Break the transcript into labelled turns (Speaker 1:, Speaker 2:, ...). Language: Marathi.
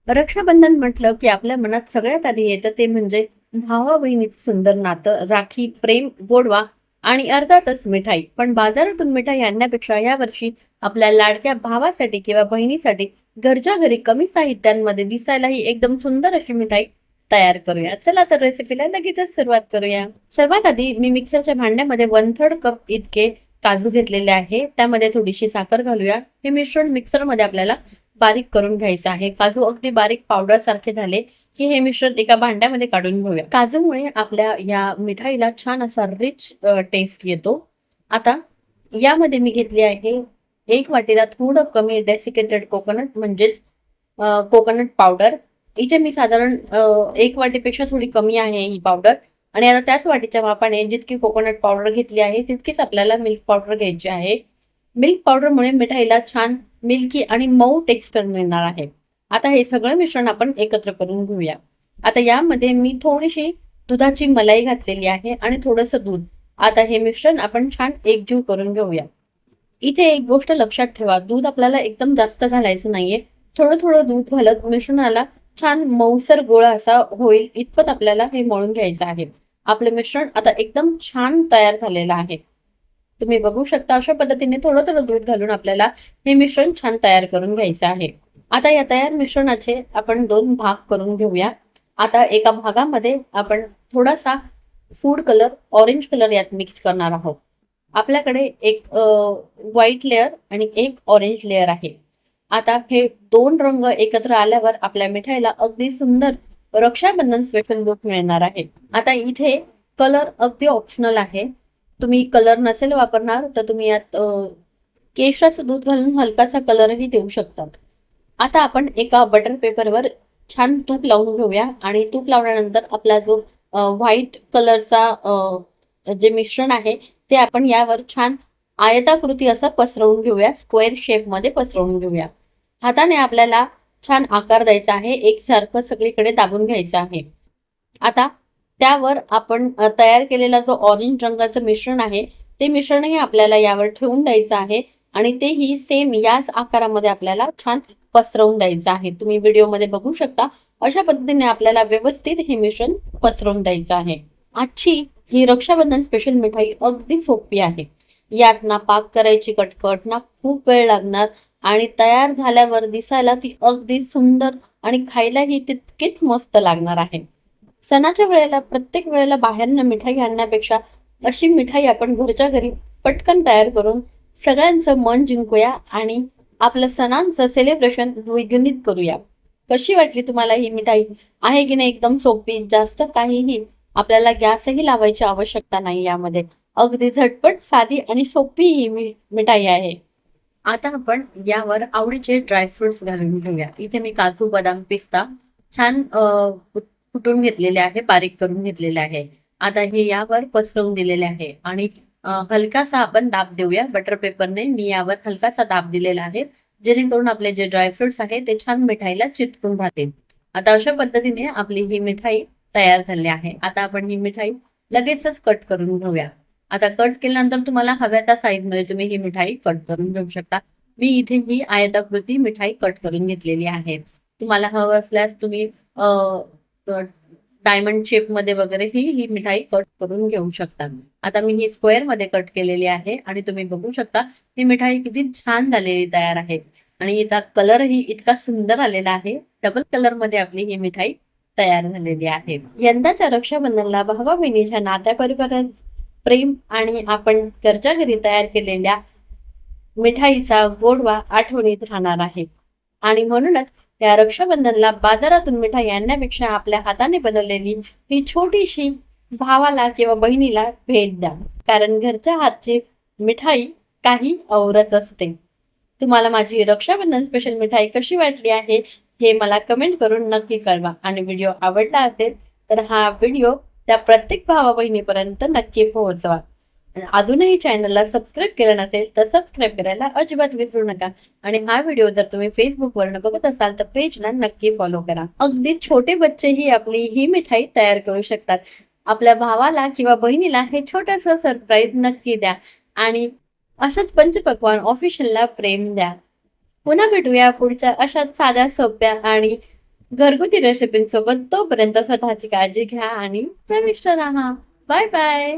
Speaker 1: रक्षाबंधन म्हटलं की आपल्या मनात सगळ्यात आधी येतं ते म्हणजे भावा बहिणीचं सुंदर नातं, राखी, प्रेम, गोडवा आणि अर्थातच मिठाई. पण बाजारातून मिठाई आणण्यापेक्षा यावर्षी आपल्या लाडक्या भावासाठी किंवा बहिणीसाठी घरच्या घरी कमी साहित्यांमध्ये दिसायलाही एकदम सुंदर अशी मिठाई तयार करूया. चला तर रेसिपीला लगेचच सुरुवात करूया. सर्वात आधी मी मिक्सरच्या भांड्यामध्ये 1/3 कप इतके काजू घेतलेले आहे. त्यामध्ये थोडीशी साखर घालूया. हे मिश्रण मिक्सरमध्ये आपल्याला बारीक करून घ्यायचं आहे. काजू अगदी बारीक पावडर सारखे झाले की हे मिश्रण एका भांड्यामध्ये काढून घेऊया. काजूमुळे आपल्या या मिठाईला छान असा रिच टेस्ट येतो. आता यामध्ये मी घेतली आहे 1 वाटीला थोडं कमी डेसिकेटेड कोकोनट म्हणजेच कोकोनट पावडर. इथे मी साधारण 1 वाटीपेक्षा थोडी कमी आहे ही पावडर. आणि आता त्याच वाटीच्या मापाने जितकी कोकोनट पावडर घेतली आहे तितकीच आपल्याला मिल्क पावडर घ्यायची आहे. मिल्क पावडरमुळे मिठाईला छान मिल्की आणि मऊ टेक्स्चर मिळणार आहे. आता हे सगळं मिश्रण आपण एकत्र करून घेऊया. आता यामध्ये मी थोडीशी दुधाची मलाई घातलेली आहे आणि थोडंसं दूध. आता हे मिश्रण आपण छान एकजीव करून घेऊया. इथे एक गोष्ट लक्षात ठेवा, दूध आपल्याला एकदम जास्त घालायचं नाहीये. थोडं थोडं दूध घालत मिश्रणाला छान मऊसर गोळा असा होईल इतपत आपल्याला हे मळून घ्यायचं आहे. आपले मिश्रण आता एकदम छान तयार झालेलं आहे. तुम्ही बघू शकता अशा पद्धतीने थोडं थोडं दूध घालून आपल्याला हे मिश्रण छान तयार करून घ्यायचं आहे. आता या तयार मिश्रणाचे आपण 2 भाग करून घेऊया. आता एका भागामध्ये आपण थोडासा फूड कलर, ऑरेंज कलर यात मिक्स करणार आहोत. आपल्याकडे एक व्हाईट लेअर आणि एक ऑरेंज लेअर आहे. आता हे 2 रंग एकत्र आल्यावर आपल्या मिठाईला अगदी सुंदर रक्षाबंधन स्पेशल लुक मिळणार आहे. आता इथे कलर अगदी ऑप्शनल आहे. तुम्ही कलर नसेल वापरणार तर तुम्ही यात केशराचं दूध घालून हलकासा कलरही देऊ शकतात. आता आपण एका बटर पेपरवर छान तूप लावून घेऊया आणि तूप लावल्यानंतर आपला जो व्हाईट कलरचा जे मिश्रण आहे ते आपण यावर छान आयताकृती असं पसरवून घेऊया. स्क्वेअर शेप मध्ये पसरवून घेऊया. हाताने आपल्याला छान आकार द्यायचा आहे. एकसारखं सगळीकडे दाबून घ्यायचं आहे. आता त्यावर आपण तयार केलेला जो ऑरेंज रंगाचं मिश्रण आहे ते मिश्रणही आपल्याला यावर ठेवून द्यायचं आहे आणि तेही सेम याच आकारामध्ये आपल्याला छान पसरवून द्यायचं आहे. तुम्ही व्हिडिओमध्ये बघू शकता अशा पद्धतीने आपल्याला व्यवस्थित हे मिश्रण पसरवून द्यायचं आहे. आजची ही रक्षाबंधन स्पेशल मिठाई अगदी सोपी आहे. यात ना पाक करायची कटकट, ना खूप वेळ लागणार आणि तयार झाल्यावर दिसायला ती अगदी सुंदर आणि खायलाही तितकीच मस्त लागणार आहे. सणाच्या वेळेला प्रत्येक वेळेला बाहेरनं मिठाई आणण्यापेक्षा अशी मिठाई आपण घरच्या घरी पटकन तयार करून सगळ्यांचं मन जिंकूया आणि आपलं सणांचं सेलिब्रेशन द्विगुणित करूया. कशी वाटली तुम्हाला ही मिठाई? आहे की नाही एकदम सोपी, जास्त काहीही आपल्याला गॅसही लावायची आवश्यकता नाही. यामध्ये अगदी झटपट, साधी आणि सोपी ही मिठाई आहे. आता आपण यावर आवडीचे ड्रायफ्रुट्स घालून घेऊया. इथे मी काजू, बदाम, पिस्ता छान कुटून घेतलेले आहे, बारीक करून घेतलेले आहे. आता हे यावर पसरवून दिलेले आहे आणि हलकासा आपण दाब देऊया बटर पेपरने. मी यावर हलकासा दाब दिलेला आहे जेणेकरून आपले जे ड्रायफ्रुट्स आहे ते छान मिठाईला चिटकून राहतील. आता अशा पद्धतीने आपली ही मिठाई तयार झाली आहे. आता आपण ही मिठाई लगेचच कट करून घेऊया. आता कट केल्यानंतर तुम्हाला हव्या त्या साईज मध्ये तुम्ही ही मिठाई कट करून घेऊ शकता. मी इथे ही आयताकृती मिठाई कट करून घेतलेली आहे. तुम्हाला हवं असल्यास तुम्ही डायमंड शेप मध्ये वगैरे ही मिठाई कट करून घेऊ शकता. आता मी ही स्क्वेअर मध्ये कट केलेली आहे आणि तुम्ही बघू शकता ही मिठाई किती छान झालेली तयार आहे आणि याचा कलरही इतका सुंदर आलेला आहे. डबल कलर मध्ये आपली ही मिठाई तयार झालेली आहे. यंदाच्या रक्षाबंधनला भावा बहिणीच्या नात्या परिवारात प्रेम आणि आपण घरच्या घरी तयार केलेल्या मिठाईचा गोडवा आठवणीत राहणार आहे. आणि म्हणूनच या रक्षाबंधनला बाजारातून मिठाई आणण्यापेक्षा आपल्या हाताने बनवलेली ही छोटीशी भावाला किंवा बहिणीला भेट द्या. कारण घरच्या हातची मिठाई काही औरच असते. तुम्हाला माझी रक्षाबंधन स्पेशल मिठाई कशी वाटली आहे हे मला कमेंट करून नक्की कळवा. आणि व्हिडिओ आवडला असेल तर हा व्हिडिओ त्या प्रत्येक भावा बहिणीपर्यंत नक्की पोहोचवा. अजूनही चॅनलला सबस्क्राईब केलं नसेल तर सबस्क्राईब करायला अजिबात विसरू नका. आणि हा व्हिडिओ जर तुम्ही फेसबुकवरनं बघत असाल तर पेजला नक्की फॉलो करा. अगदी छोटे बच्चेही आपली ही मिठाई तयार करू शकतात. आपल्या भावाला किंवा बहिणीला हे छोटस सरप्राईज नक्की द्या आणि असंच पंचपक्वान्न ऑफिशियलला प्रेम द्या. पुन्हा भेटूया पुढच्या अशाच साध्या सोप्या आणि घरगुती रेसिपींसोबत. तोपर्यंत स्वतःची काळजी घ्या आणि चविष्ट राहा. Bye bye.